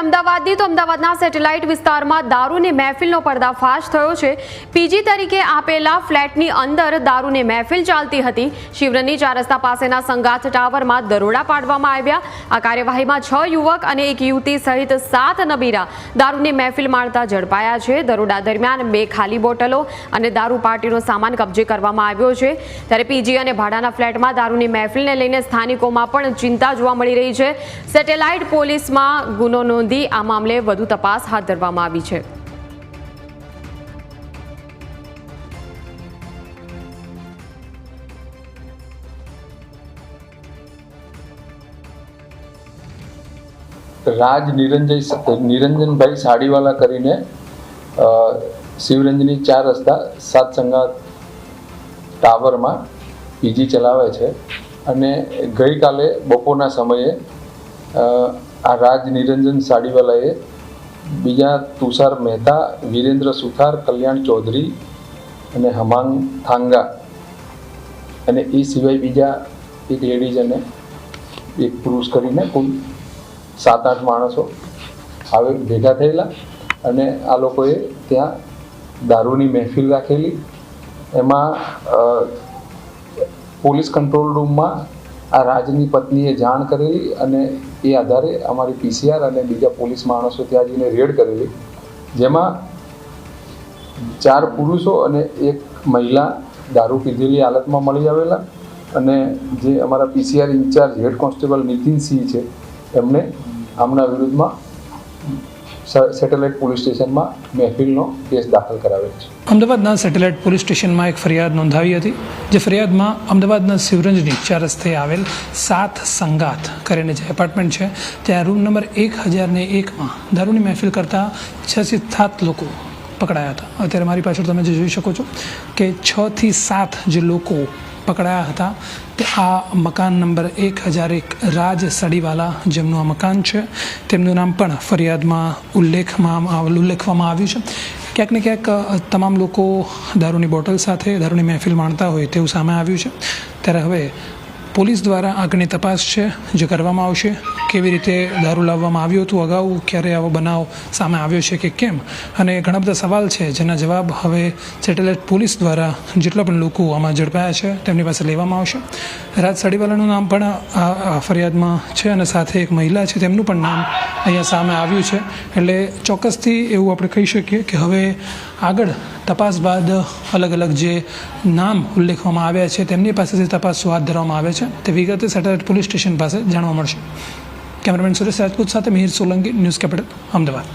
અમદાવાદની તો અમદાવાદના સેટેલાઇટ વિસ્તારમાં દારૂની મહેફિલનો પર્દાફાશ થયો છે। પીજી તરીકે આપેલા ફ્લેટની અંદર દારૂની મહેફિલ ચાલતી હતી। શિવરણની 4 રસ્તા પાસેના સંગાથ ટાવરમાં દરોડા પાડવામાં આવ્યા। આ કાર્યવાહીમાં 6 યુવક અને 1 યુવતી સહિત 7 નબીરા દારૂની મહેફિલ માણતા ઝડપાયા છે। દરોડા દરમિયાન 2 ખાલી બોટલો અને દારૂ પાર્ટીનો સામાન કબજે કરવામાં આવ્યો છે। ત્યારે પીજી અને ભાડાના ફ્લેટમાં દારૂની મહેફિલને લઈને સ્થાનિકોમાં પણ ચિંતા જોવા મળી રહી છે। સેટેલાઇટ પોલીસમાં ગુનો નોંધી આ મામલે વધુ તપાસ હાથ ધરવામાં આવી છે। રાજ નિરંજનભાઈ સાડીવાલા કરીને શિવરંજની 4 રસ્તા 7 સંગાથ ટાવરમાં પીજી ચલાવે છે અને ગઈકાલે બપોરના સમયે આ રાજ નિરંજન સાડીવાલાએ બીજા તુષાર મહેતા, વિરેન્દ્ર સુથાર, કલ્યાણ ચૌધરી અને હમાંગ થાંગા અને એ સિવાય બીજા એક લેડીઝ અને એક પુરુષ કરીને કુલ 7-8 માણસો હવે ભેગા થયેલા અને આ લોકોએ ત્યાં દારૂની મહેફિલ રાખેલી। એમાં પોલીસ કંટ્રોલ રૂમમાં આ રાજની પત્નીએ જાણ કરેલી અને એ આધારે અમારી પીસીઆર અને બીજા પોલીસ માણસો ત્યાં જઈને રેડ કરેલી, જેમાં 4 પુરુષો અને 1 મહિલા દારૂ પીધેલી હાલતમાં મળી આવેલા અને જે અમારા પીસીઆર ઇન્ચાર્જ હેડ કોન્સ્ટેબલ નીતિનસિંહ છે એમને આમના વિરુદ્ધમાં સેટેલાઇટ પોલીસ સ્ટેશનમાં મહેફિલનો કેસ દાખલ કરાવેલ છે। અમદાવાદના સેટેલાઇટ પોલીસ સ્ટેશનમાં એક ફરિયાદ નોંધાવી હતી, જે ફરિયાદમાં અમદાવાદના શિવરંજની 4 રસ્તે આવેલ 7 સંગાથ કરીને જે એપાર્ટમેન્ટ છે ત્યાં રૂમ નંબર 1001માં દારૂની મહેફિલ કરતા 6 થી 7 લોકો પકડાયા હતા। અત્યારે મારી પાછળ તમે જે જોઈ શકો છો કે 6 થી 7 જે લોકો પકડાયા હતા તે આ મકાન નંબર 1001 રાજ સાડીવાલા જેમનું આ મકાન છે તેમનું નામ પણ ફરિયાદમાં ઉલ્લેખવામાં આવ્યું છે। ક્યાંક ને ક્યાંક તમામ લોકો દારૂની બોટલ સાથે દારૂની મહેફિલ માણતા હોય તેવું સામે આવ્યું છે। ત્યારે હવે પોલીસ દ્વારા આગળની તપાસ છે જે કરવામાં આવશે। કેવી રીતે દારૂ લાવવામાં આવ્યું હતું, અગાઉ ક્યારે આવો બનાવ સામે આવ્યો છે કે કેમ, અને ઘણા બધા સવાલ છે જેના જવાબ હવે સેટેલાઇટ પોલીસ દ્વારા જેટલા પણ લોકો આમાં ઝડપાયા છે તેમની પાસે લેવામાં આવશે। રાજ સાડીવાલાનું નામ પણ આ ફરિયાદમાં છે અને સાથે એક મહિલા છે તેમનું પણ નામ અહીંયા સામે આવ્યું છે। એટલે ચોક્કસથી એવું આપણે કહી શકીએ કે હવે આગળ તપાસ બાદ અલગ અલગ જે નામ ઉલ્લેખવામાં આવ્યા છે તેમની પાસેથી તપાસ હાથ ધરવામાં આવે છે તે વિગતે સેટેલાઇટ પોલીસ સ્ટેશન પાસે જાણવા મળશે। કેમેરામેન સુરેશ રાજપૂત સાથે મિહિર સોલંકી, ન્યૂઝ કેપિટલ, અમદાવાદ।